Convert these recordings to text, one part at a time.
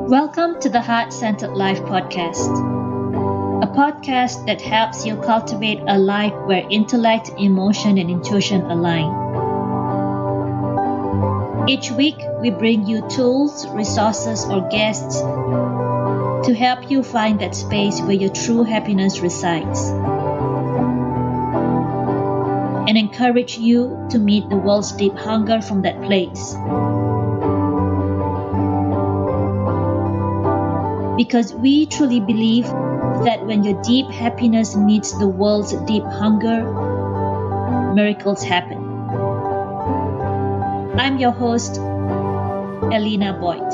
Welcome to the Heart Centered Life podcast, a podcast that helps you cultivate a life where intellect, emotion, and intuition align. Each week, we bring you tools, resources, or guests to help you find that space where your true happiness resides and encourage you to meet the world's deep hunger from that place. Because we truly believe that when your deep happiness meets the world's deep hunger, miracles happen. I'm your host, Elena Boyd.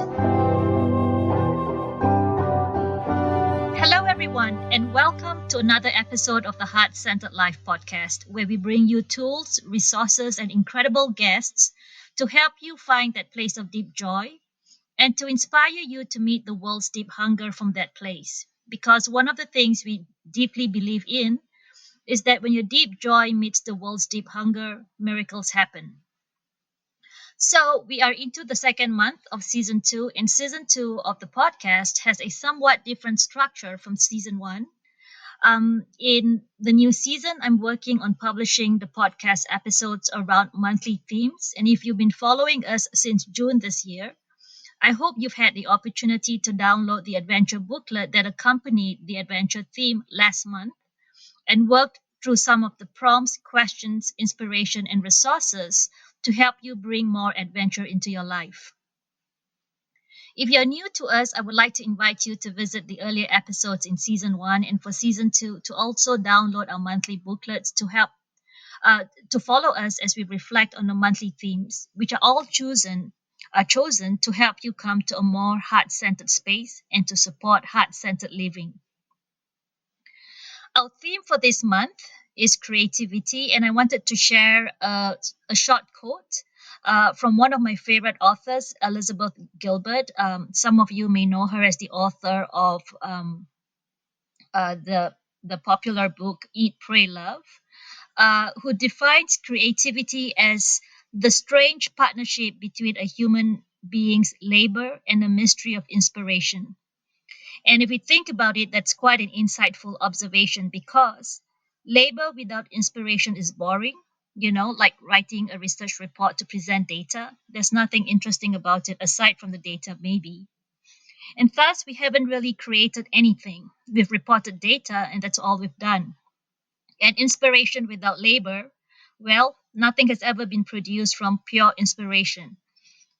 Hello, everyone, and welcome to another episode of the Heart Centered Life podcast, where we bring you tools, resources, and incredible guests to help you find that place of deep joy and to inspire you to meet the world's deep hunger from that place. Because one of the things we deeply believe in is that when your deep joy meets the world's deep hunger, miracles happen. So we are into the second month of season 2, and season 2 of the podcast has a somewhat different structure from season 1. In the new season, I'm working on publishing the podcast episodes around monthly themes. And if you've been following us since June this year, I hope you've had the opportunity to download the adventure booklet that accompanied the adventure theme last month and worked through some of the prompts, questions, inspiration, and resources to help you bring more adventure into your life. If you're new to us, I would like to invite you to visit the earlier episodes in season 1 and for season 2 to also download our monthly booklets to help to follow us as we reflect on the monthly themes, which are all chosen to help you come to a more heart-centered space and to support heart-centered living. Our theme for this month is creativity, and I wanted to share a short quote from one of my favorite authors, Elizabeth Gilbert. Some of you may know her as the author of the popular book Eat, Pray, Love, who defines creativity as the strange partnership between a human being's labor and the mystery of inspiration. And if we think about it, that's quite an insightful observation because labor without inspiration is boring, like writing a research report to present data. There's nothing interesting about it aside from the data, maybe. And thus, we haven't really created anything. We've reported data, and that's all we've done. And inspiration without labor, well, nothing has ever been produced from pure inspiration,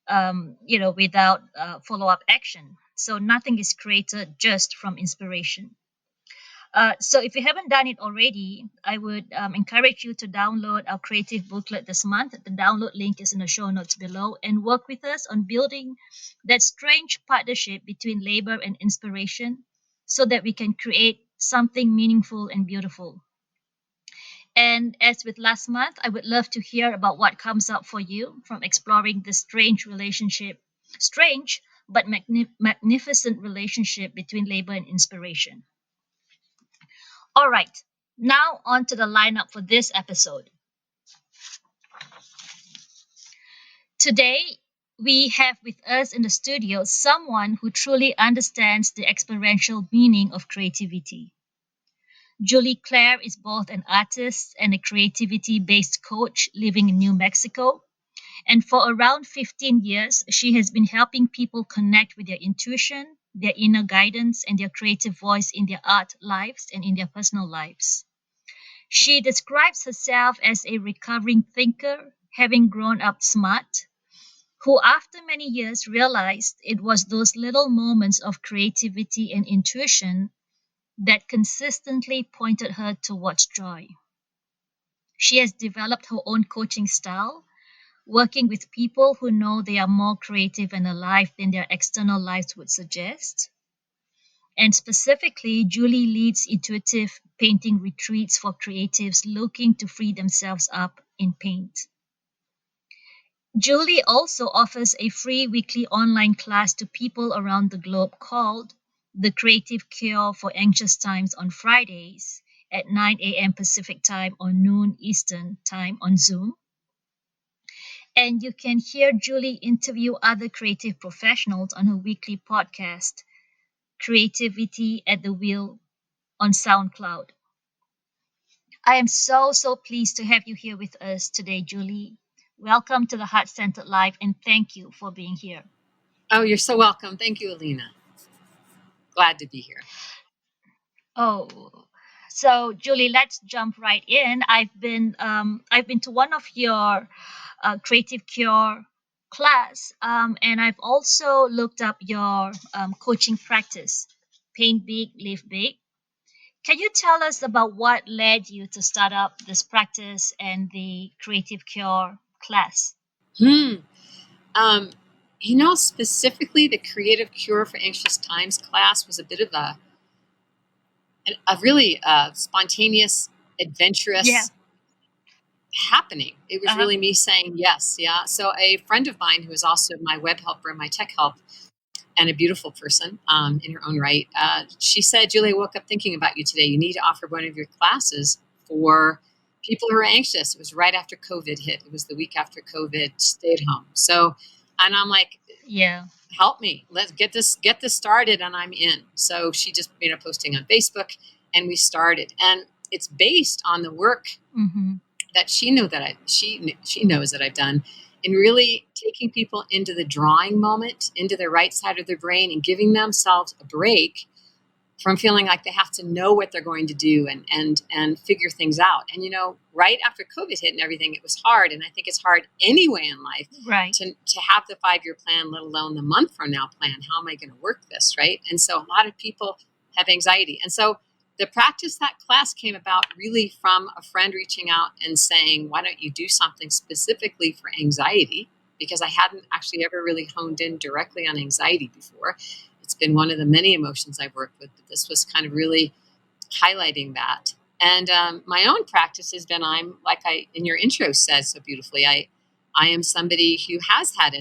without follow-up action. So nothing is created just from inspiration. So if you haven't done it already, I would encourage you to download our creative booklet this month. The download link is in the show notes below, and work with us on building that strange partnership between labor and inspiration so that we can create something meaningful and beautiful. And as with last month, I would love to hear about what comes up for you from exploring this strange but magnificent relationship between labor and inspiration. All right, now on to the lineup for this episode. Today, we have with us in the studio someone who truly understands the experiential meaning of creativity. Julie Claire is both an artist and a creativity-based coach living in New Mexico. And for around 15 years, she has been helping people connect with their intuition, their inner guidance, and their creative voice in their art lives and in their personal lives. She describes herself as a recovering thinker, having grown up smart, who after many years realized it was those little moments of creativity and intuition that consistently pointed her towards joy. She has developed her own coaching style, working with people who know they are more creative and alive than their external lives would suggest. And specifically, Julie leads intuitive painting retreats for creatives looking to free themselves up in paint. Julie also offers a free weekly online class to people around the globe called The Creative Cure for Anxious Times on Fridays at 9 a.m. Pacific Time or noon Eastern Time on Zoom. And you can hear Julie interview other creative professionals on her weekly podcast, Creativity at the Wheel, on SoundCloud. I am so pleased to have you here with us today, Julie. Welcome to the Heart Centered Life, and thank you for being here. Oh, you're so welcome. Thank you, Alina. Glad to be here. Oh, so Julie, let's jump right in. I've been to one of your Creative Cure class, and I've also looked up your coaching practice, Paint Big, Live Big. Can you tell us about what led you to start up this practice and the Creative Cure class? Hmm. Um, specifically the Creative Cure for Anxious Times class was a bit of a really spontaneous, Yeah. adventurous happening. It was Uh-huh. really me saying yes. Yeah. So a friend of mine who is also my web helper, my tech help, and a beautiful person in her own right. She said, Julie, I woke up thinking about you today. You need to offer one of your classes for people who are anxious. It was right after COVID hit. It was the week after COVID stayed home. So, and I'm like, Yeah. help me. Let's get this started. And I'm in. So she just made a posting on Facebook and we started. And it's based on the work Mm-hmm. that she knows that I've done in really taking people into the drawing moment, into the right side of their brain, and giving themselves a break from feeling like they have to know what they're going to do and figure things out. And right after COVID hit and everything, it was hard, and I think it's hard anyway in life Right. to have the 5-year plan, let alone the month from now plan. How am I going to work this, right? And so a lot of people have anxiety, and so the practice that class came about really from a friend reaching out and saying, why don't you do something specifically for anxiety? Because I hadn't actually ever really honed in directly on anxiety before. It's been one of the many emotions I've worked with, but this was kind of really highlighting that. And my own practice has been, I'm like I in your intro says so beautifully, I am somebody who has had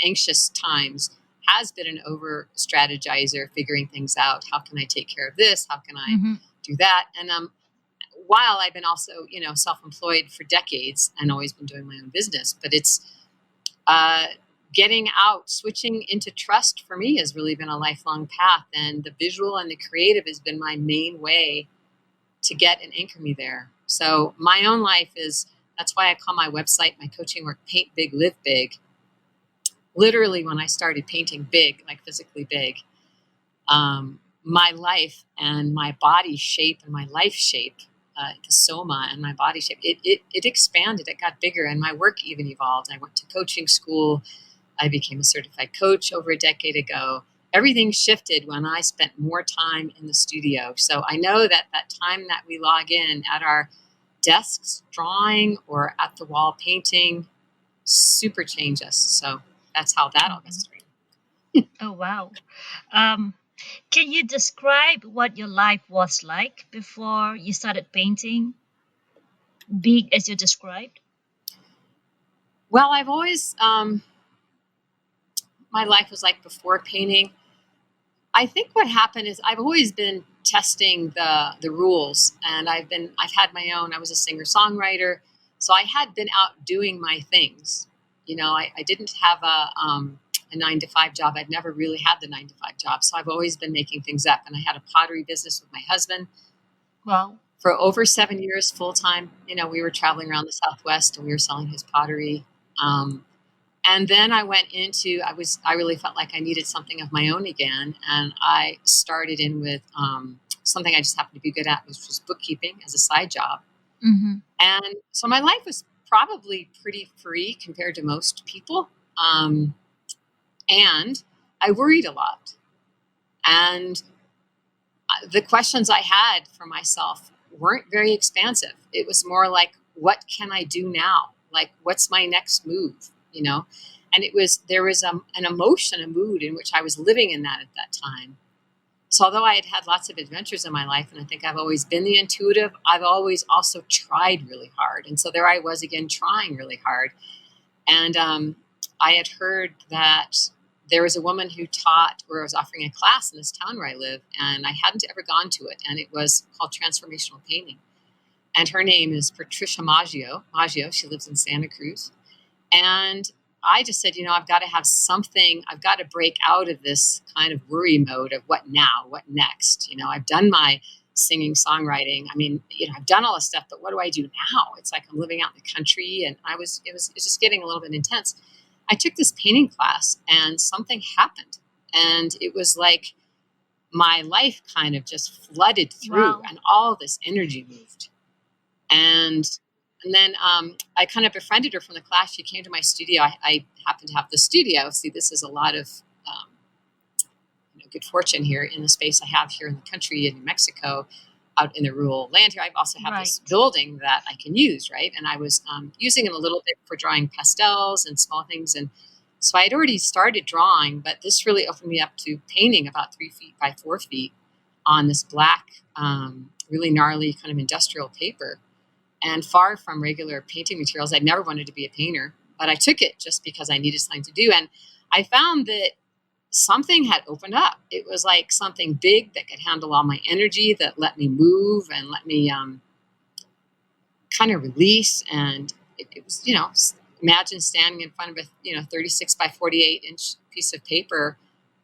anxious times, has been an over strategizer, figuring things out. How can I take care of this? How can I Mm-hmm. do that? And while I've been also self-employed for decades and always been doing my own business, but it's uh, getting out, switching into trust for me has really been a lifelong path. And the visual and the creative has been my main way to get and anchor me there. So my own life that's why I call my website, my coaching work, Paint Big, Live Big. Literally, when I started painting big, like physically big, my life and my body shape and my life shape, the soma and my body shape, it expanded, it got bigger, and my work even evolved. I went to coaching school. I became a certified coach over a decade ago. Everything shifted when I spent more time in the studio. So I know that time that we log in at our desks drawing or at the wall painting super change us. So that's how that all got started. Oh, wow. Um, can you describe what your life was like before you started painting, big as you described? Well, I've always, my life was like before painting. I think what happened is I've always been testing the rules, and I've had my own. I was a singer songwriter, so I had been out doing my things. I didn't have a 9 to 5 job. I've never really had the 9 to 5 job, so I've always been making things up. And I had a pottery business with my husband Well, for over 7 years full time. We were traveling around the Southwest, and we were selling his pottery. Um, and then I really felt like I needed something of my own again. And I started in with something I just happened to be good at, which was bookkeeping as a side job. mm-hmm. And so my life was probably pretty free compared to most people. And I worried a lot. And the questions I had for myself weren't very expansive. It was more like, what can I do now? Like, what's my next move? And there was an emotion, a mood in which I was living in that at that time. So although I had had lots of adventures in my life, and I think I've always been the intuitive, I've always also tried really hard. And so there I was again, trying really hard. And I had heard that there was a woman who taught or was offering a class in this town where I live, and I hadn't ever gone to it. And it was called Transformational Painting. And her name is Patricia Maggio. She lives in Santa Cruz. And I just said, I've got to have something. I've got to break out of this kind of worry mode of what now, what next. I've done my singing, songwriting. I mean, I've done all this stuff, but what do I do now? It's like I'm living out in the country, and it was just getting a little bit intense. I took this painting class, and something happened, and it was like my life kind of just flooded through, Wow. and all this energy moved. And and then I kind of befriended her from the class. She came to my studio. I happen to have the studio. See, this is a lot of um, good fortune here in the space I have here in the country in New Mexico, out in the rural land here. I also have this Right. building that I can use, right? And I was using it a little bit for drawing pastels and small things. And so I had already started drawing, but this really opened me up to painting about 3 feet by 4 feet on this black, really gnarly kind of industrial paper. And far from regular painting materials, I'd never wanted to be a painter, but I took it just because I needed something to do. And I found that something had opened up. It was like something big that could handle all my energy, that let me move and let me kind of release. And it was, imagine standing in front of a 36 by 48-inch piece of paper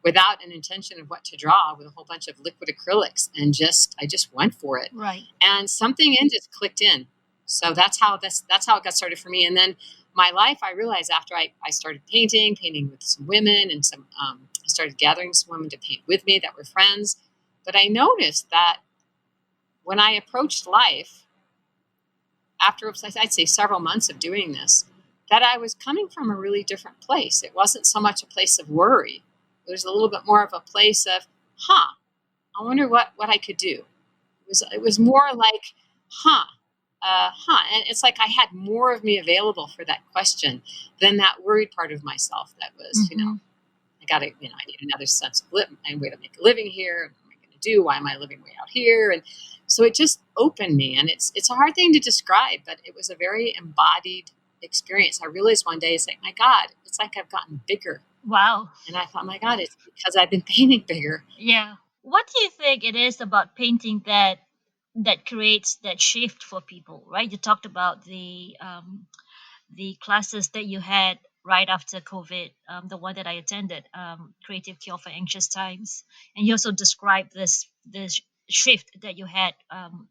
without an intention of what to draw, with a whole bunch of liquid acrylics, and I just went for it. Right. And something in just clicked in. So that's how it got started for me. And then my life, I realized after I started painting with some women, and I started gathering some women to paint with me that were friends. But I noticed that when I approached life, after I'd say several months of doing this, that I was coming from a really different place. It wasn't so much a place of worry. It was a little bit more of a place of, I wonder what I could do. It was more like, and it's like I had more of me available for that question than that worried part of myself that was, Mm-hmm. I need another sense of and way to make a living here. What am I going to do? Why am I living way out here? And so it just opened me, and it's a hard thing to describe, but it was a very embodied experience. I realized one day, it's like, my God, it's like I've gotten bigger. Wow. And I thought, my God, it's because I've been painting bigger. Yeah. What do you think it is about painting that creates that shift for people, right? You talked about the classes that you had right after COVID, the one that I attended, Creative Cure for Anxious Times, and you also described this shift that you had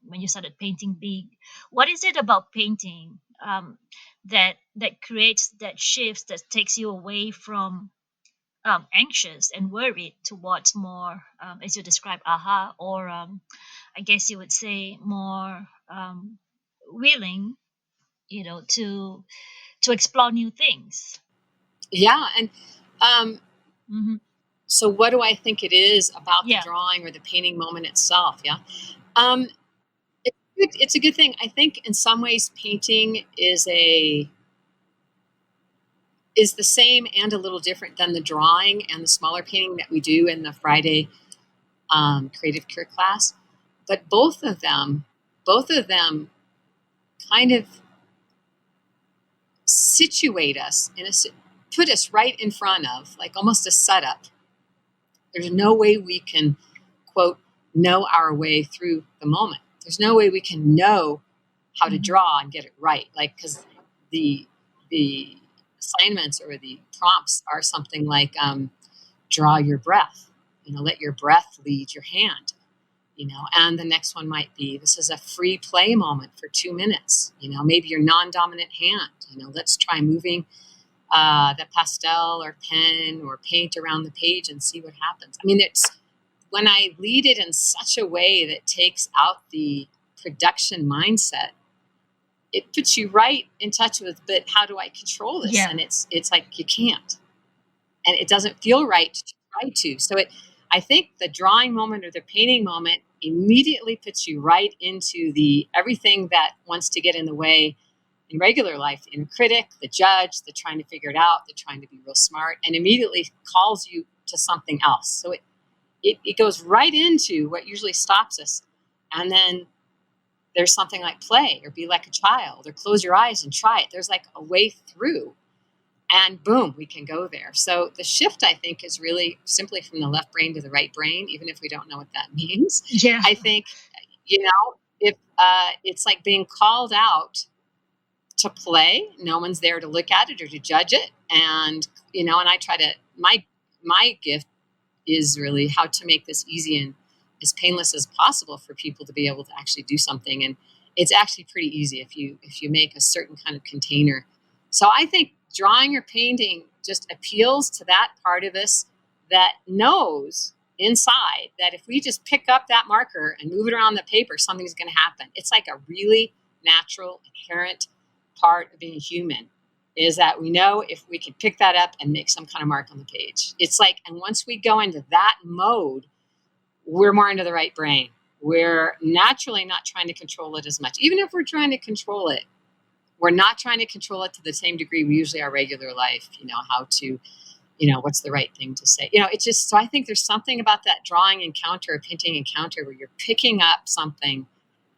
when you started painting big. What is it about painting that creates that shift that takes you away from anxious and worried towards more, as you describe, aha, or I guess you would say more willing, to explore new things. Yeah. And um, Hmm. so what do I think it is about the Yeah. drawing or the painting moment itself? Yeah. Um, it's a good thing. I think in some ways painting is the same and a little different than the drawing and the smaller painting that we do in the Friday creative cure class. But both of them kind of situate us put us right in front of, like, almost a setup. There's no way we can, quote, know our way through the moment. There's no way we can know how to Hmm. draw and get it right. Like, because the assignments or the prompts are something like, draw your breath, let your breath lead your hand, and the next one might be, this is a free play moment for 2 minutes, maybe your non-dominant hand, let's try moving the pastel or pen or paint around the page and see what happens. I mean, it's when I lead it in such a way that takes out the production mindset, it puts you right in touch with, but how do I control this? Yeah. And it's like you can't, and it doesn't feel right to try to. So I think the drawing moment or the painting moment immediately puts you right into the everything that wants to get in the way in regular life, in critic, the judge, the trying to figure it out, the trying to be real smart, and immediately calls you to something else. So it goes right into what usually stops us. And then there's something like play or be like a child or close your eyes and try it. There's like a way through, and boom, we can go there. So the shift, I think, is really simply from the left brain to the right brain, even if we don't know what that means. Yeah. I think, if it's like being called out to play. No one's there to look at it or to judge it. And, and I try to, my gift is really how to make this easy and as painless as possible for people to be able to actually do something. And it's actually pretty easy if you make a certain kind of container. So I think drawing or painting just appeals to that part of us that knows inside that if we just pick up that marker and move it around the paper, something's going to happen. It's like a really natural, inherent part of being human, is that we know if we can pick that up and make some kind of mark on the page. It's like, and once we go into that mode, we're more into the right brain. We're naturally not trying to control it as much. Even if we're trying to control it, we're not trying to control it to the same degree we usually our regular life, how to, what's the right thing to say. It's just, so I think there's something about that drawing encounter or painting encounter where you're picking up something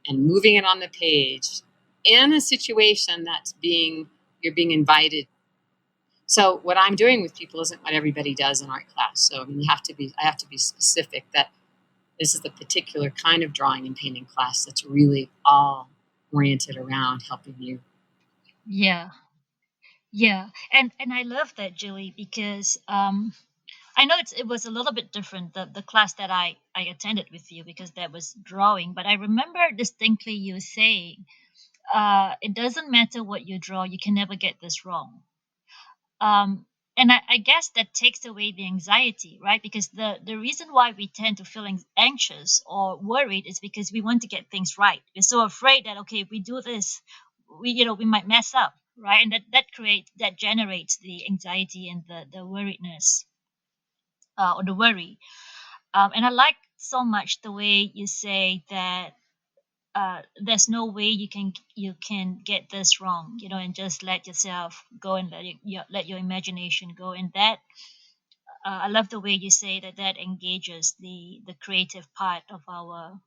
and moving it on the page in a situation you're being invited. So what I'm doing with people isn't what everybody does in art class. So I mean, I have to be specific that this is the particular kind of drawing and painting class that's really all oriented around helping you. Yeah. Yeah. And I love that, Julie, because I know it was a little bit different, the class that I attended with you, because that was drawing, but I remember distinctly you saying, it doesn't matter what you draw, you can never get this wrong. And I guess that takes away the anxiety, right? Because the reason why we tend to feel anxious or worried is because we want to get things right. We're so afraid that, okay, if we do this, we might mess up, right? And that generates the anxiety and the worriedness, or the worry. And I like so much the way you say that, there's no way you can get this wrong, and just let yourself go and let your imagination go. And that, I love the way you say that engages the creative part of our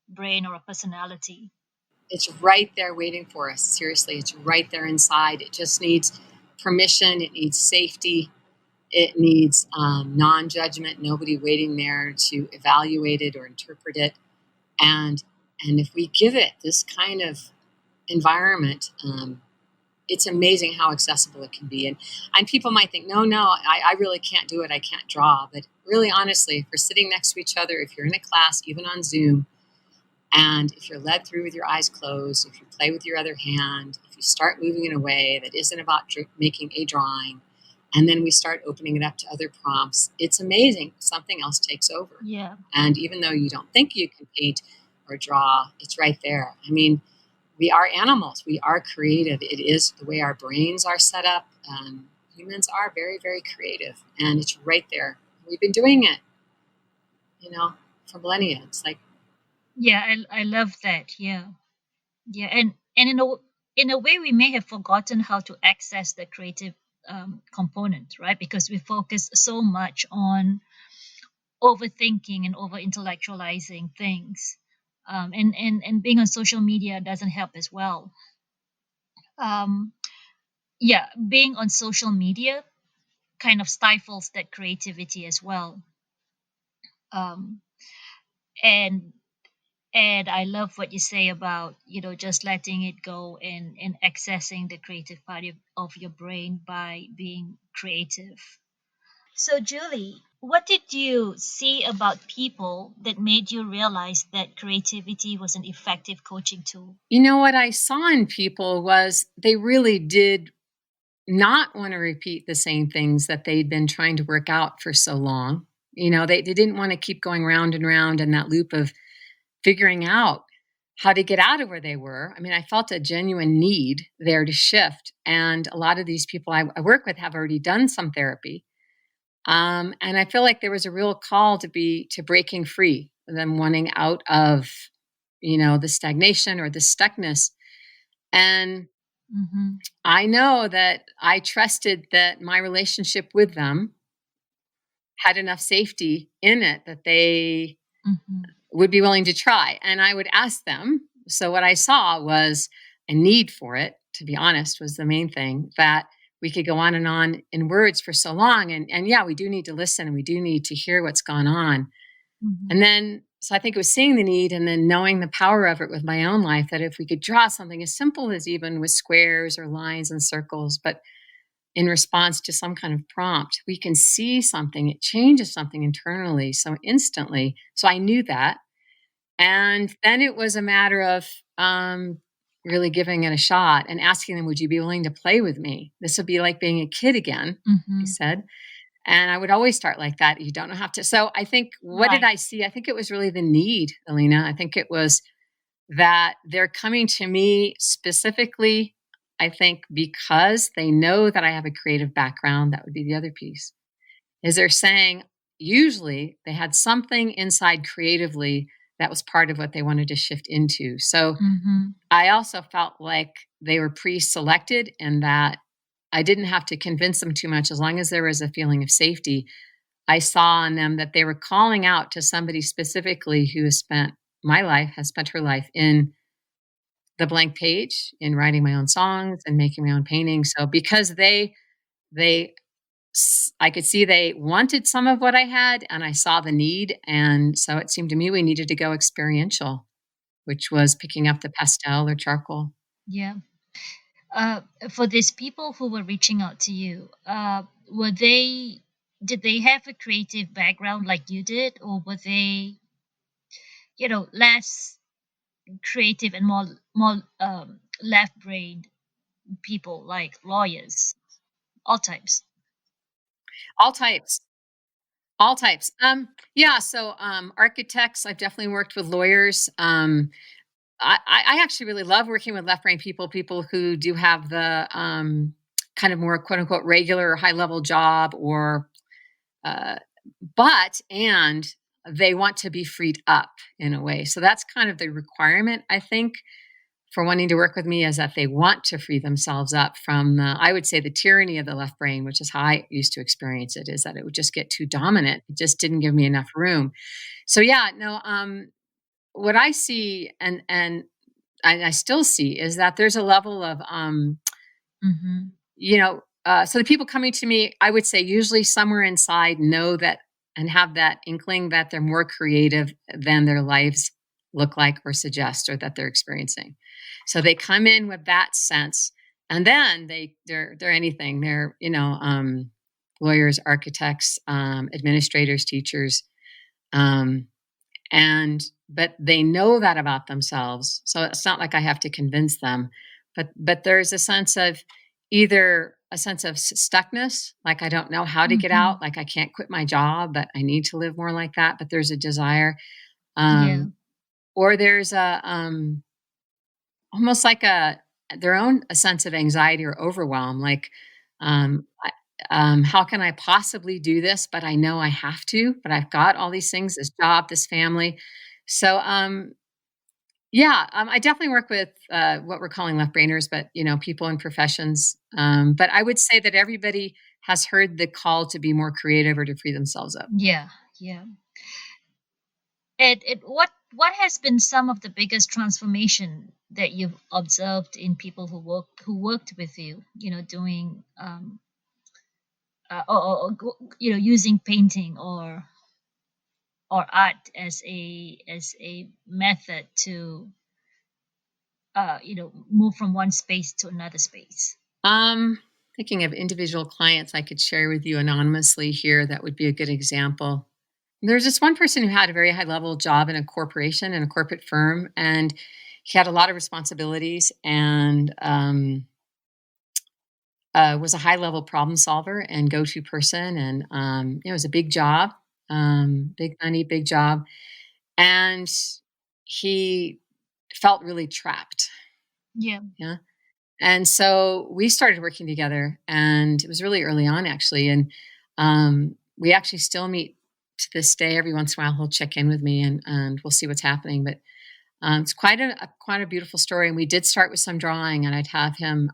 brain or a personality. It's right there waiting for us. Seriously, it's right there inside. It just needs permission. It needs safety. It needs non-judgment, nobody waiting there to evaluate it or interpret it. And if we give it this kind of environment, it's amazing how accessible it can be. And people might think, no, I really can't do it. I can't draw. But really, honestly, if we're sitting next to each other, if you're in a class, even on Zoom, and if you're led through with your eyes closed, if you play with your other hand, if you start moving in a way that isn't about making a drawing, and then we start opening it up to other prompts, it's amazing. Something else takes over. Yeah. And even though you don't think you can paint or draw, it's right there. I mean, we are animals. We are creative. It is the way our brains are set up. Humans are very, very creative. And it's right there. We've been doing it, for millennia. It's like, Yeah, I love that. Yeah. Yeah. And in a way, we may have forgotten how to access the creative component, right? Because we focus so much on overthinking and over intellectualizing things. And being on social media doesn't help as well. um, yeah, being on social media kind of stifles that creativity as well. um, and and I love what you say about, just letting it go and accessing the creative part of your brain by being creative. So, Julie, what did you see about people that made you realize that creativity was an effective coaching tool? what I saw in people was they really did not want to repeat the same things that they'd been trying to work out for so long. They didn't want to keep going round and round in that loop of figuring out how to get out of where they were. I mean, I felt a genuine need there to shift. And a lot of these people I work with have already done some therapy. And I feel like there was a real call to breaking free, them wanting out of, the stagnation or the stuckness. And Mm-hmm. I know that I trusted that my relationship with them had enough safety in it that they Mm-hmm. would be willing to try. And I would ask them. So what I saw was a need for it, to be honest, was the main thing, that we could go on and on in words for so long. And yeah, we do need to listen and we do need to hear what's gone on. Mm-hmm. And then so I think it was seeing the need and then knowing the power of it with my own life, that if we could draw something as simple as even with squares or lines and circles, but in response to some kind of prompt, we can see something, it changes something internally so instantly. So I knew that. And then it was a matter of really giving it a shot and asking them, would you be willing to play with me? This would be like being a kid again, I Mm-hmm. said. And I would always start like that. You don't have to. So I think, what did Right. I see? I think it was really the need, Alina. I think it was that they're coming to me specifically, I think, because they know that I have a creative background. That would be the other piece. Is they're saying, usually they had something inside creatively that was part of what they wanted to shift into. So Mm-hmm. I also felt like they were pre-selected, and that I didn't have to convince them too much as long as there was a feeling of safety. I saw in them that they were calling out to somebody specifically who has spent her life in the blank page, in writing my own songs and making my own paintings. So because they I could see they wanted some of what I had, and I saw the need, and so it seemed to me we needed to go experiential, which was picking up the pastel or charcoal. Yeah. Uh, for these people who were reaching out to you, were they did they have a creative background like you did, or were they, less creative and more left-brained people like lawyers, all types? All types. All types. Yeah, so architects, I've definitely worked with lawyers. I actually really love working with left brain people, people who do have the kind of more quote unquote regular or high level job, or uh, and they want to be freed up in a way. So that's kind of the requirement, I think, for wanting to work with me, is that they want to free themselves up from I would say, the tyranny of the left brain, which is how I used to experience it, is that it would just get too dominant. It just didn't give me enough room. So yeah, no, what I see, and I still see, is that there's a level of Mm-hmm. so the people coming to me, I would say usually somewhere inside know that, and have that inkling that they're more creative than their lives look like or suggest, or that they're experiencing. So they come in with that sense, and then they're anything. They're lawyers, architects, administrators, teachers, um, and but they know that about themselves. So it's not like I have to convince them, but there's a sense of, either a sense of stuckness, like I don't know how to get Mm-hmm. out, like I can't quit my job, but I need to live more like that, but there's a desire. Yeah. Or there's a almost like their own a sense of anxiety or overwhelm, like how can I possibly do this, but I know I have to, but I've got all these things, this job, this family. So yeah, I definitely work with what we're calling left brainers, but people in professions. But I would say that everybody has heard the call to be more creative or to free themselves up. Yeah. Yeah. What has been some of the biggest transformation that you've observed in people who worked with you, doing using painting or art as a method to move from one space to another space? Um, Thinking of individual clients I could share with you anonymously here, that would be a good example. There's this one person who had a very high level job in a corporation, in a corporate firm, and he had a lot of responsibilities, and was a high level problem solver and go to person. And it was a big job, big money, big job. And he felt really trapped. Yeah. Yeah. And so we started working together, and it was really early on, actually. And we actually still meet to this day. Every once in a while, he'll check in with me, and we'll see what's happening. But it's quite a beautiful story. And we did start with some drawing, and I'd have him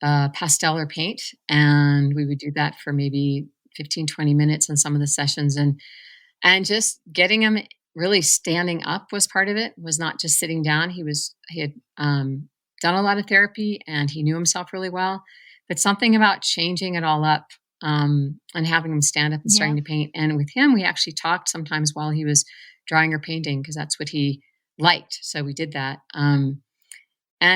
pastel or paint, and we would do that for maybe 15, 20 minutes in some of the sessions. And just getting him really standing up was part of it, was not just sitting down. He had done a lot of therapy, and he knew himself really well, but something about changing it all up and having him stand up and Yeah. starting to paint. And with him, we actually talked sometimes while he was drawing or painting because that's what he liked. So we did that. And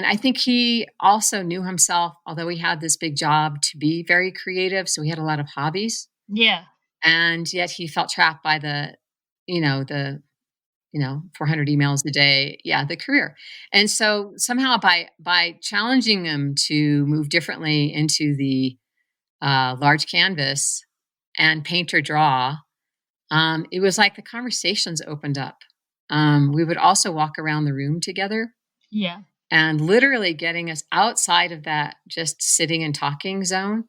I think he also knew himself, although he had this big job, to be very creative. So he had a lot of hobbies, Yeah. and yet he felt trapped by the 400 emails a day. Yeah, the career. And so somehow by challenging him to move differently into the large canvas and paint or draw, it was like the conversations opened up. We would also walk around the room together Yeah. and literally getting us outside of that just sitting and talking zone,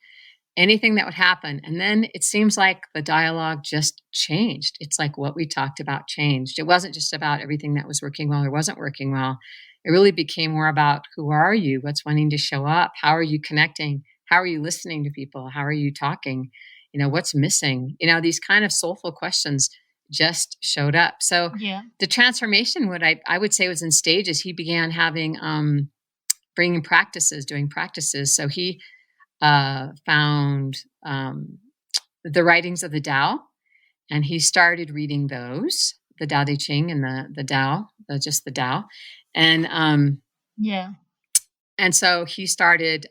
anything that would happen. And then it seems like the dialogue just changed. It's like what we talked about changed. It wasn't just about everything that was working well or wasn't working well. It really became more about who are you? What's wanting to show up? How are you connecting? How are you listening to people? How are you talking? What's missing? These kind of soulful questions just showed up. So Yeah. the transformation, what I would say was in stages. He began having bringing practices, doing practices. So he found the writings of the Tao, and he started reading those, the Tao Te Ching and the Tao, just the Tao, and Yeah. and so he started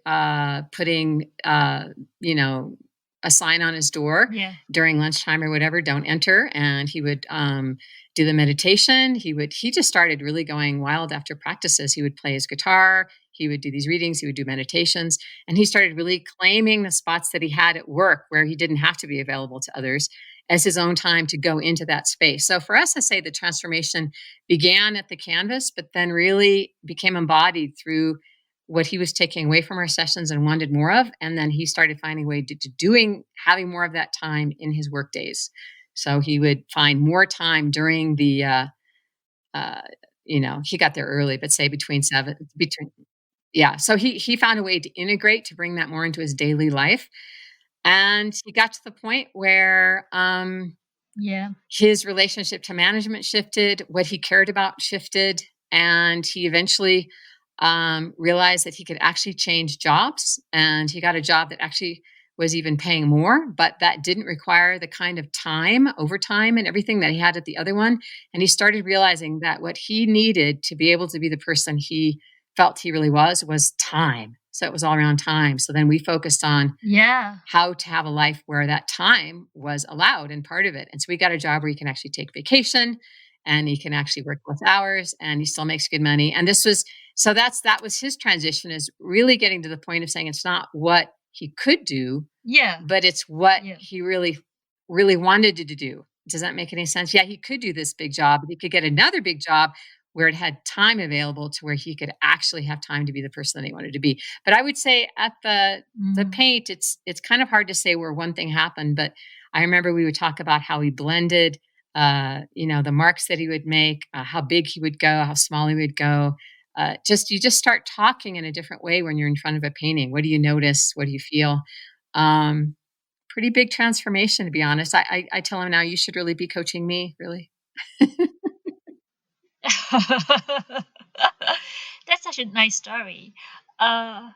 putting, a sign on his door Yeah. during lunchtime or whatever, don't enter. And he would do the meditation. He just started really going wild after practices. He would play his guitar. He would do these readings. He would do meditations. And he started really claiming the spots that he had at work where he didn't have to be available to others as his own time to go into that space. So for us, I say the transformation began at the canvas, but then really became embodied through what he was taking away from our sessions and wanted more of. And then he started finding a way to having more of that time in his work days. So he would find more time during the, he got there early, but say yeah. So he found a way to integrate, to bring that more into his daily life. And he got to the point where, Yeah. his relationship to management shifted, what he cared about shifted, and he eventually realized that he could actually change jobs. And he got a job that actually was even paying more, but that didn't require the kind of time, overtime, and everything that he had at the other one. And he started realizing that what he needed to be able to be the person he felt he really was time. So it was all around time. So then we focused on Yeah. how to have a life where that time was allowed and part of it. And so we got a job where he can actually take vacation and he can actually work less hours and he still makes good money. And that was his transition, is really getting to the point of saying it's not what he could do, Yeah. but it's what Yeah. he really, really wanted to do. Does that make any sense? Yeah, he could do this big job, but he could get another big job where it had time available to where he could actually have time to be the person that he wanted to be. But I would say at the Mm. paint, it's kind of hard to say where one thing happened, but I remember we would talk about how he blended, the marks that he would make, how big he would go, how small he would go. You just start talking in a different way when you're in front of a painting. What do you notice? What do you feel? Um, Pretty big transformation, to be honest. I tell him now, you should really be coaching me, really. That's such a nice story. Uh,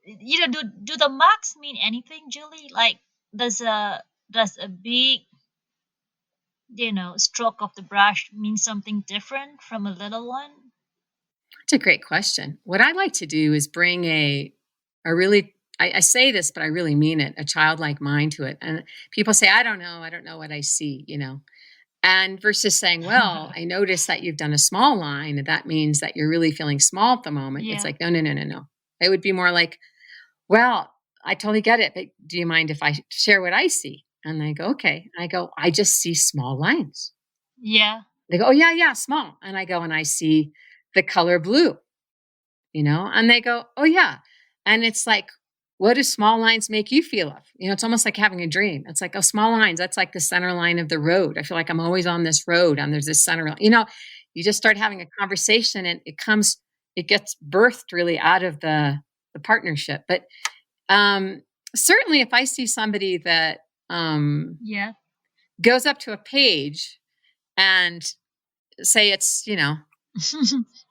do the marks mean anything, Julie? Like, does a does a big, stroke of the brush mean something different from a little one? It's a great question. What I like to do is bring a really, I say this, but I really mean it, a childlike mind to it. And people say, I don't know what I see. And versus saying, well, I noticed that you've done a small line, and that means that you're really feeling small at the moment. It's Yeah. like, no, no, no, no, no. It would be more like, well, I totally get it, but do you mind if I share what I see? And they go, okay. And I go, I just see small lines. Yeah. They go, oh, yeah, yeah, small. And I go, and I see the color blue. And they go, oh, yeah. And it's like, what do small lines make you feel of? It's almost like having a dream. It's like, oh, small lines, that's like the center line of the road. I feel like I'm always on this road and there's this center line. You just start having a conversation and it gets birthed really out of the partnership. But certainly if I see somebody that Yeah. goes up to a page and say it's, even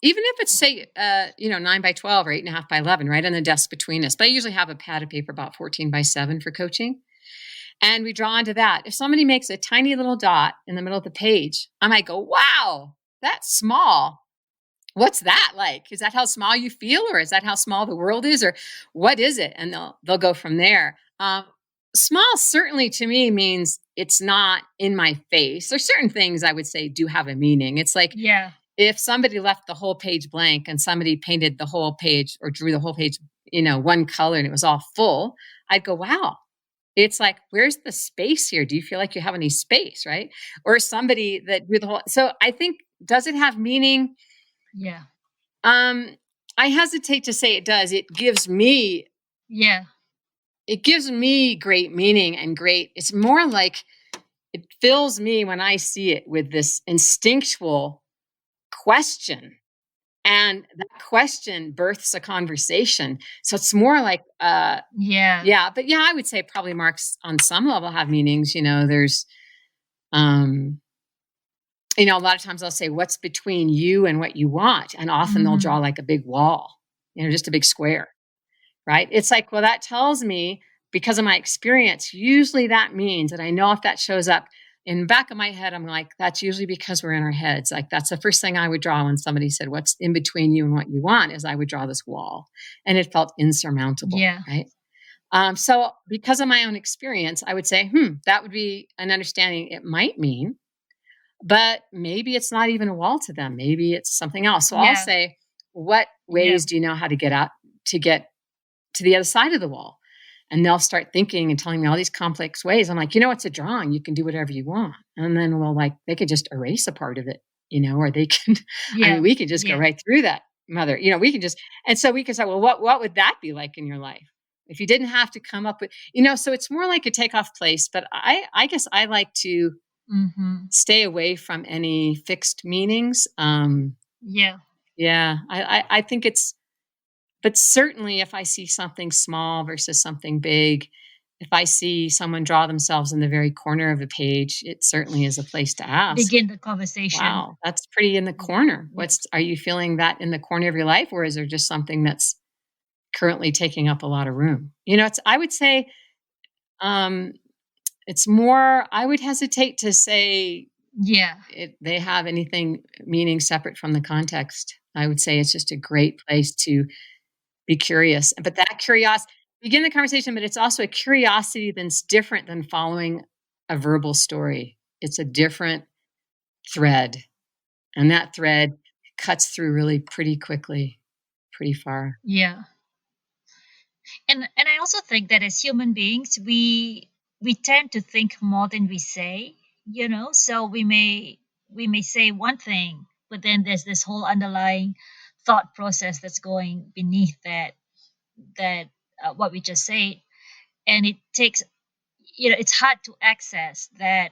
if it's say, 9 by 12 or 8.5 by 11, right on the desk between us. But I usually have a pad of paper about 14 by 7 for coaching. And we draw onto that. If somebody makes a tiny little dot in the middle of the page, I might go, wow, that's small. What's that like? Is that how small you feel, or is that how small the world is, or what is it? And they'll go from there. Small certainly to me means it's not in my face. There's certain things I would say do have a meaning. It's like Yeah. if somebody left the whole page blank and somebody painted the whole page or drew the whole page, one color and it was all full, I'd go, wow. It's like, where's the space here? Do you feel like you have any space, right? Or somebody that drew the whole. So I think, does it have meaning? Yeah. Um, I hesitate to say it does. Yeah. It gives me great meaning and it's more like it fills me when I see it with this instinctual question. And that question births a conversation. So it's more like, Yeah. yeah, but yeah, I would say probably marks on some level have meanings. There's, a lot of times I'll say, what's between you and what you want? And often they'll draw like a big wall, just a big square, right? It's like, well, that tells me because of my experience, usually that means that I know if that shows up in the back of my head, I'm like, that's usually because we're in our heads. Like that's the first thing I would draw when somebody said, what's in between you and what you want, is I would draw this wall, and it felt insurmountable. Yeah. Right. So because of my own experience, I would say, that would be an understanding it might mean, but maybe it's not even a wall to them. Maybe it's something else. So I'll Yeah. say, what ways do you know how to get out to get to the other side of the wall? And they'll start thinking and telling me all these complex ways. I'm like, it's a drawing. You can do whatever you want. And then they could just erase a part of it, or they can, Yeah. we could just go Yeah. right through that, mother. We can just, and so we can say, well, what would that be like in your life? If you didn't have to come up with, so it's more like a takeoff place. But I guess I like to stay away from any fixed meanings. Yeah. Yeah, I think but certainly if I see something small versus something big, if I see someone draw themselves in the very corner of a page, it certainly is a place to ask, Begin the conversation. wow, that's pretty in the corner. Yeah. Are you feeling that in the corner of your life, or is there just something that's currently taking up a lot of room? I would say, it's more, I would hesitate to say Yeah. they have anything meaning separate from the context. I would say it's just a great place to be curious. But that curiosity, begin the conversation, but it's also a curiosity that's different than following a verbal story. It's a different thread. And that thread cuts through really pretty quickly, pretty far. Yeah. And I also think that as human beings, we tend to think more than we say, so we may say one thing, but then there's this whole underlying thought process that's going beneath that what we just said. And it takes, it's hard to access that,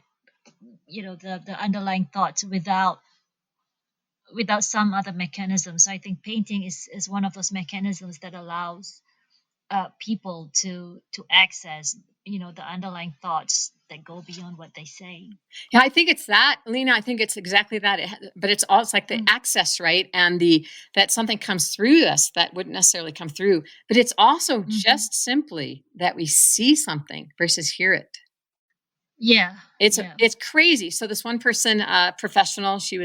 the underlying thoughts without some other mechanism. So I think painting is one of those mechanisms that allows people to access, the underlying thoughts that go beyond what they say. Yeah, I think it's that, Lena. I think it's exactly that. But it's like the access, right? And that something comes through us that wouldn't necessarily come through. But it's also just simply that we see something versus hear it. Yeah. It's crazy. So this one person, professional, she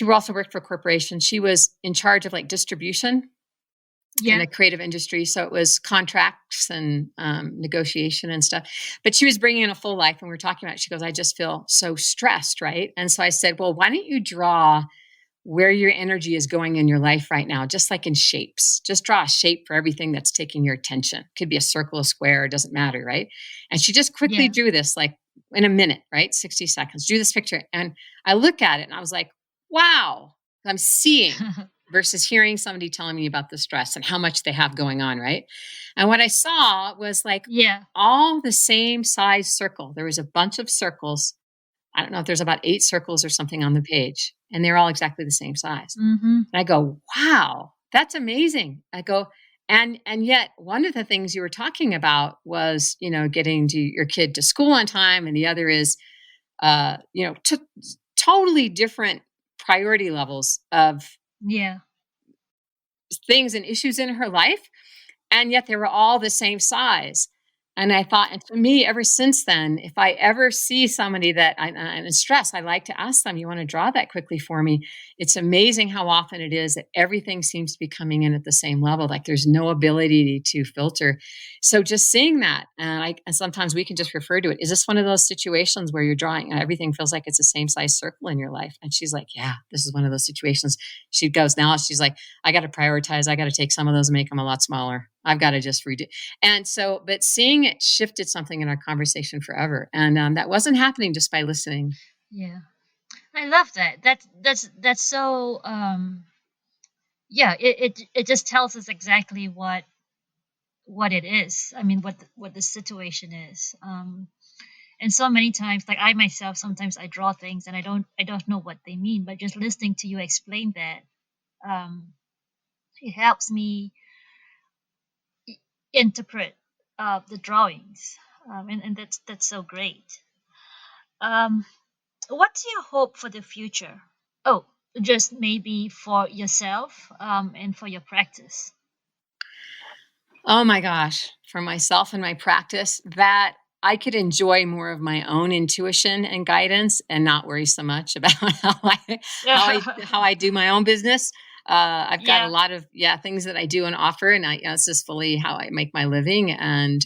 also worked for a corporation. She was in charge of like distribution in the creative industry. So it was contracts and negotiation and stuff. But she was bringing in a full life, and we were talking about it. She goes, I just feel so stressed, right? And so I said, well, why don't you draw where your energy is going in your life right now, just like in shapes. Just draw a shape for everything that's taking your attention. Could be a circle, a square, it doesn't matter, right? And she just quickly drew this, like in a minute, right? 60 seconds, drew this picture. And I look at it and I was like, wow, I'm seeing versus hearing somebody telling me about the stress and how much they have going on, right? And what I saw was like all the same size circle. There was a bunch of circles. I don't know if there's about 8 circles or something on the page, and they're all exactly the same size. And I go, wow, that's amazing. I go, and yet one of the things you were talking about was, getting your kid to school on time. And the other is, totally different priority levels of things and issues in her life. And yet they were all the same size. And I thought, and to me, ever since then, if I ever see somebody that I'm in stress, I like to ask them, "You want to draw that quickly for me?" It's amazing how often it is that everything seems to be coming in at the same level. Like there's no ability to filter. So just seeing that, and sometimes we can just refer to it. Is this one of those situations where you're drawing and everything feels like it's the same size circle in your life? And she's like, "Yeah, this is one of those situations." She goes, now she's like, "I got to prioritize. I got to take some of those and make them a lot smaller. I've got to just redo." And so, but seeing it shifted something in our conversation forever. And that wasn't happening just by listening. Yeah. I love that. That's so yeah, it just tells us exactly what it is. I mean, what the situation is. And so many times, like I myself, sometimes I draw things and I don't know what they mean, but just listening to you explain that, um, it helps me interpret the drawings, and that's so great. Um, what's your hope for the future? Oh, just maybe for yourself, and for your practice. Oh my gosh, for myself and my practice, that I could enjoy more of my own intuition and guidance and not worry so much about how I do my own business. I've got a Yeah, lot of things that I do and offer, and this is fully how I make my living. And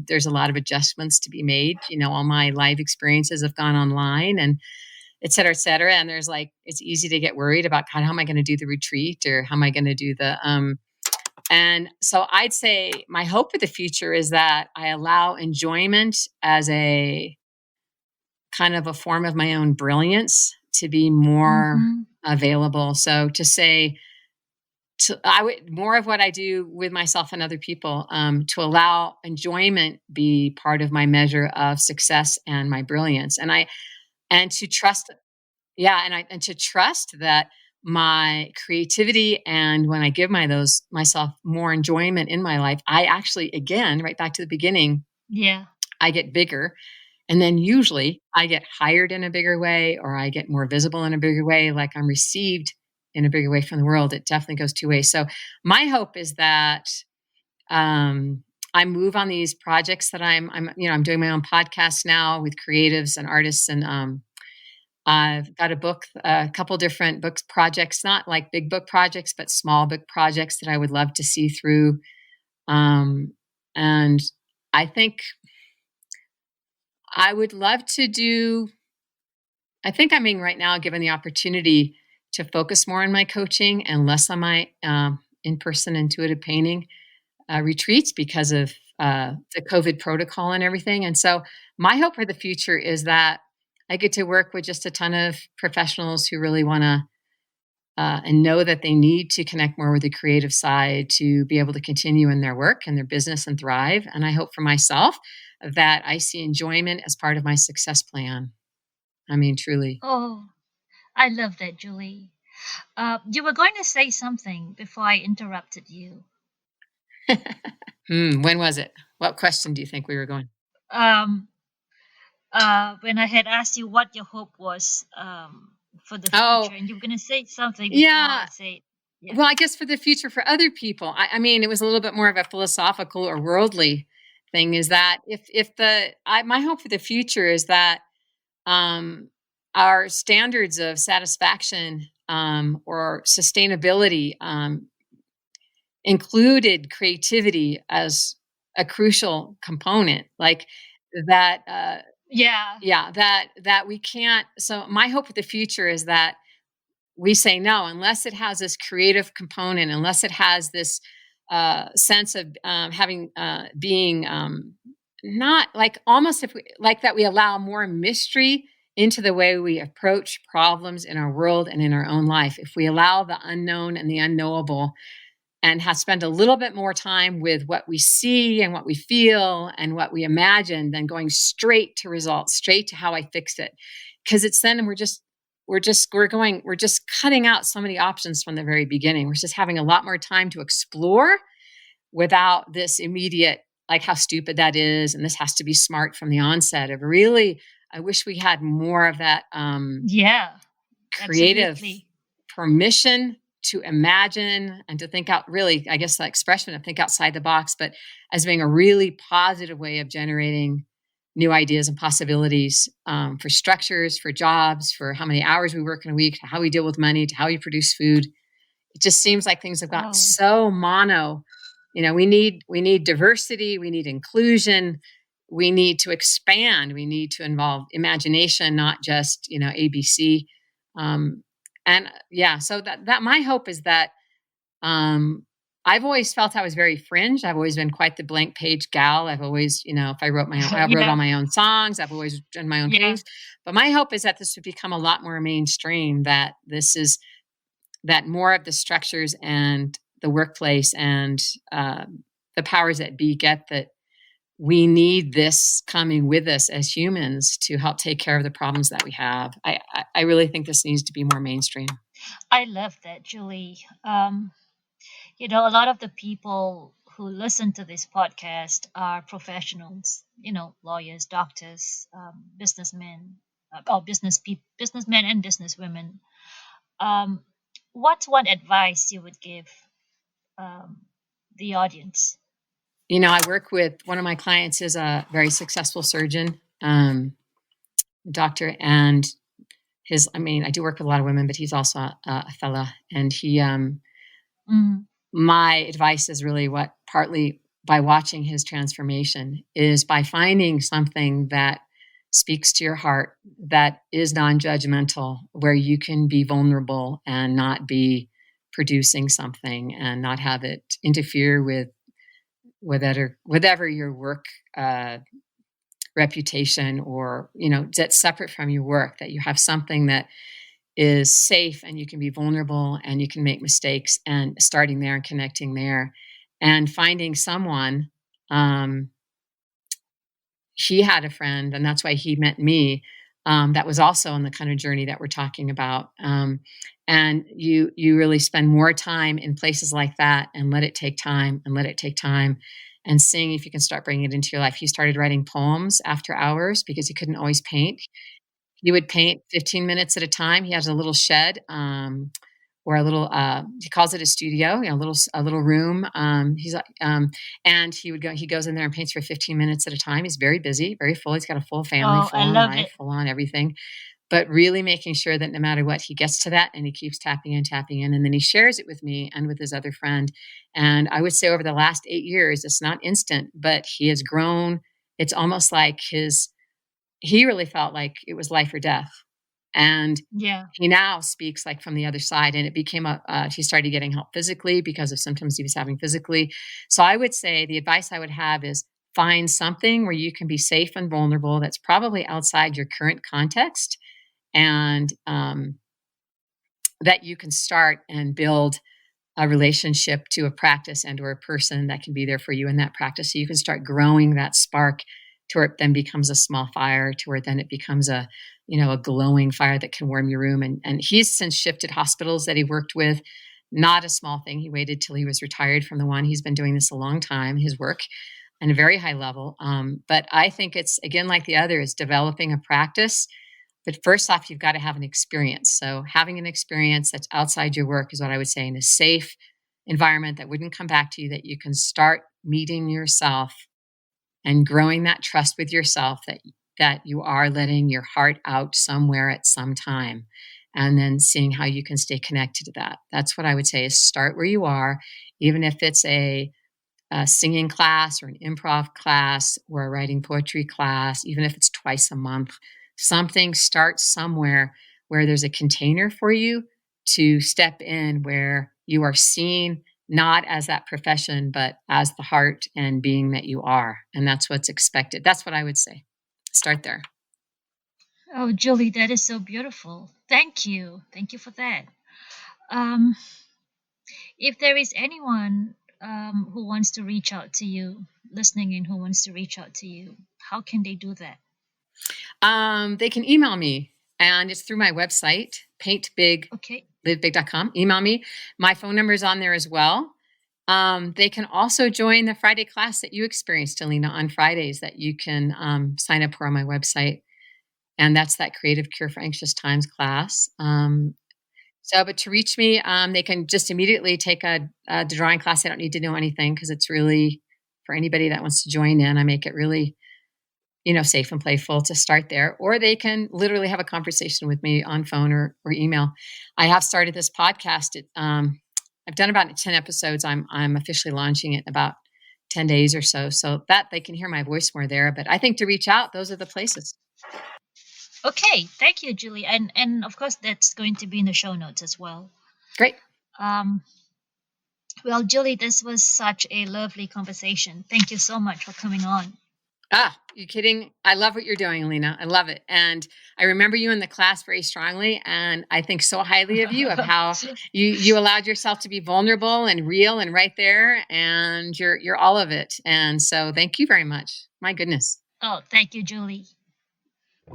there's a lot of adjustments to be made. All my live experiences have gone online, and et cetera, et cetera. And there's like, it's easy to get worried about, God, how am I going to do the retreat, or how am I going to do the and so I'd say my hope for the future is that I allow enjoyment as a kind of a form of my own brilliance to be more mm-hmm. available. So to say, I would more of what I do with myself and other people, to allow enjoyment be part of my measure of success and my brilliance, and to trust. Yeah, and to trust that my creativity, and when I give those myself more enjoyment in my life, I actually, again, right back to the beginning, Yeah. I get bigger. And then usually I get hired in a bigger way, or I get more visible in a bigger way, like I'm received in a bigger way from the world. It definitely goes two ways. So my hope is that I move on these projects that I'm doing my own podcast now with creatives and artists, and I've got a book, a couple different books projects, not like big book projects, but small book projects that I would love to see through. Um, and I think I would love to do, I think I'm being right now given the opportunity to focus more on my coaching and less on my in person intuitive painting retreats because of the COVID protocol and everything. And so, my hope for the future is that I get to work with just a ton of professionals who really want to and know that they need to connect more with the creative side to be able to continue in their work and their business and thrive. And I hope for myself that I see enjoyment as part of my success plan. I mean, truly. Oh, I love that, Julie. You were going to say something before I interrupted you. When was it? What question do you think we were going? Um, when I had asked you what your hope was, for the Oh, future, and you were going to say something before I yeah. said, yeah. Well, I guess for the future for other people, I mean, it was a little bit more of a philosophical or worldly thing. Is that if my hope for the future is that um, our standards of satisfaction or sustainability included creativity as a crucial component, like that. Yeah. Yeah, that we can't. So my hope for the future is that we say no unless it has this creative component, unless it has this sense of having being not like almost if we like that we allow more mystery into the way we approach problems in our world and in our own life. If we allow the unknown and the unknowable and have spent a little bit more time with what we see and what we feel and what we imagine than going straight to results, straight to how I fix it. Because it's then we're just cutting out so many options from the very beginning. We're just having a lot more time to explore without this immediate, like how stupid that is, and this has to be smart from the onset of really, I wish we had more of that Yeah, creative absolutely. permission to imagine and to think out, really, I guess the expression of think outside the box, but as being a really positive way of generating new ideas and possibilities, for structures, for jobs, for how many hours we work in a week, to how we deal with money, to how we produce food. It just seems like things have gotten Oh, so mono. We need diversity, we need inclusion, we need to expand, we need to involve imagination, not just ABC. Um, and yeah, so that my hope is that, um, I've always felt I was very fringe. I've always been quite the blank page gal. I've always, if I wrote all yeah, my own songs. I've always done my own yeah. paintings. But my hope is that this would become a lot more mainstream. That more of the structures and the workplace and, the powers that be get that we need this coming with us as humans to help take care of the problems that we have. I really think this needs to be more mainstream. I love that, Julie. A lot of the people who listen to this podcast are professionals, lawyers, doctors, businessmen, or businessmen and businesswomen. Um, what's one advice you would give um, the audience? I work with one of my clients is a very successful surgeon, doctor, and I do work with a lot of women, but he's also a fella, and Mm, my advice is really what partly by watching his transformation is by finding something that speaks to your heart, that is non-judgmental, where you can be vulnerable and not be producing something and not have it interfere with whatever your work, uh, reputation, or that's separate from your work, that you have something that is safe and you can be vulnerable and you can make mistakes, and starting there and connecting there and finding someone. um, he had a friend, and that's why he met me, that was also on the kind of journey that we're talking about. And you really spend more time in places like that, and let it take time, and let it take time, and seeing if you can start bringing it into your life. He started writing poems after hours because he couldn't always paint. He would paint 15 minutes at a time. He has a little shed, or a little, he calls it a studio, a little room. And he goes in there and paints for 15 minutes at a time. He's very busy, very full. He's got a full family, oh, full I on love life, it. full on everything, but really making sure that no matter what, he gets to that and he keeps tapping in, and then he shares it with me and with his other friend. And I would say over the last 8 years, it's not instant, but he has grown. It's almost like he really felt like it was life or death. And Yeah. he now speaks like from the other side, and it became he started getting help physically because of symptoms he was having physically. So I would say the advice I would have is find something where you can be safe and vulnerable, that's probably outside your current context, and that you can start and build a relationship to a practice and or a person that can be there for you in that practice, so you can start growing that spark to where it then becomes a small fire, to where then it becomes a glowing fire that can warm your room. And he's since shifted hospitals that he worked with. Not a small thing. He waited till he was retired from the one. He's been doing this a long time, his work, and a very high level. But I think it's, again, like the other, is developing a practice. But first off, you've got to have an experience. So having an experience that's outside your work is what I would say, in a safe environment that wouldn't come back to you, that you can start meeting yourself and growing that trust with yourself, that you are letting your heart out somewhere at some time, and then seeing how you can stay connected to that. That's what I would say, is start where you are, even if it's a singing class or an improv class or a writing poetry class, even if it's twice a month, something. Start somewhere where there's a container for you to step in, where you are seen not as that profession, but as the heart and being that you are. And that's what's expected. That's what I would say. Start there. Oh, Julie, that is so beautiful. Thank you. Thank you for that. Um, if there is anyone who wants to reach out to you, listening in, who wants to reach out to you, how can they do that? They can email me, and it's through my website, Okay. paintbiglivebig.com. Email me. My phone number is on there as well. They can also join the Friday class that you experienced, Alina, on Fridays, that you can sign up for on my website. And that's that Creative Cure for Anxious Times class. So, but to reach me, they can just immediately take a drawing class. I don't need to know anything because it's really for anybody that wants to join in. I make it really, safe and playful to start there, or they can literally have a conversation with me on phone or email. I have started this podcast. I've done about 10 episodes. I'm officially launching it in about 10 days or so that they can hear my voice more there. But I think to reach out, those are the places. Okay, thank you, Julie. And of course that's going to be in the show notes as well. Great. Well, Julie, this was such a lovely conversation. Thank you so much for coming on. You kidding? I love what you're doing, Alina. I love it. And I remember you in the class very strongly. And I think so highly of you, of how you allowed yourself to be vulnerable and real and right there. And you're all of it. And so thank you very much. My goodness. Oh, thank you, Julie.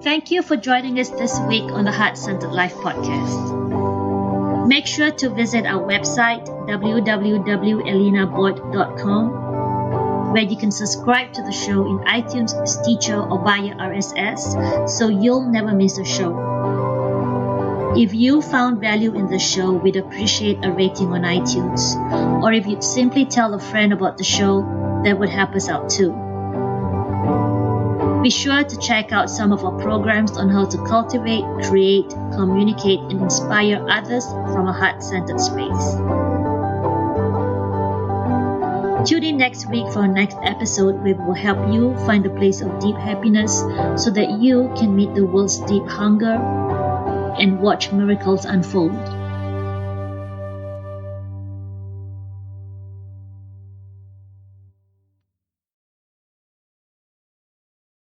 Thank you for joining us this week on the Heart Centered Life podcast. Make sure to visit our website, www.elinaboyd.com, where you can subscribe to the show in iTunes, Stitcher, or via RSS, so you'll never miss a show. If you found value in the show, we'd appreciate a rating on iTunes, or if you'd simply tell a friend about the show, that would help us out too. Be sure to check out some of our programs on how to cultivate, create, communicate, and inspire others from a heart-centered space. Tune in next week for our next episode where we will help you find a place of deep happiness so that you can meet the world's deep hunger and watch miracles unfold.